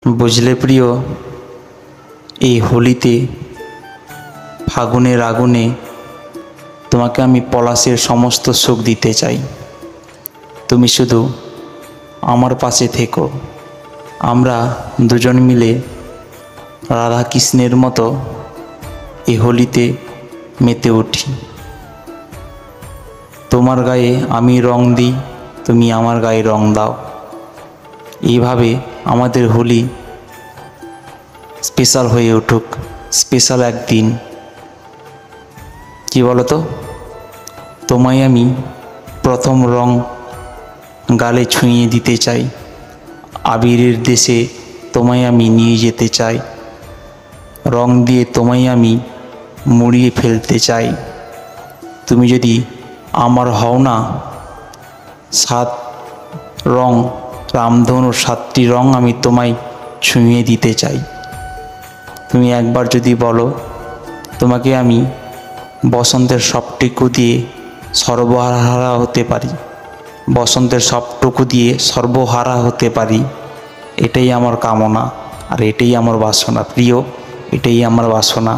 বুঝলে প্রিয়, এই হোলিতে ফাগুনের আগুনে তোমাকে আমি পলাশের সমস্ত সুখ দিতে চাই। তুমি শুধু আমার পাশে থেকো। আমরা দুজন মিলে রাধা কৃষ্ণের মতো এই হোলিতে মেতে উঠি। তোমার গায়ে আমি রং দিই, তুমি আমার গায়ে রং দাও। এইভাবে আমাদের হোলি স্পেশাল হয়ে উঠুক, স্পেশাল একদিন। কি বলো তো? তোমায় আমি প্রথম রং গালে ছুঁয়ে দিতে চাই। আবিরের দেশে তোমায় আমি নিয়ে যেতে চাই। রং দিয়ে তোমায় আমি মুড়িয়ে ফেলতে চাই। তুমি যদি আমার হও না, 7 রং, রামধনুর 7টি রং আমি তোমায় ছুঁয়ে দিতে চাই। তুমি একবার যদি বলো তোমাকে আমি বসন্তের সবটুকু দিয়ে সর্বহারা হতে পারি, বসন্তের সবটুকু দিয়ে সর্বহারা হতে পারি, এটাই আমার কামনা আর এটাই আমার বাসনা প্রিয়, এটাই আমার বাসনা।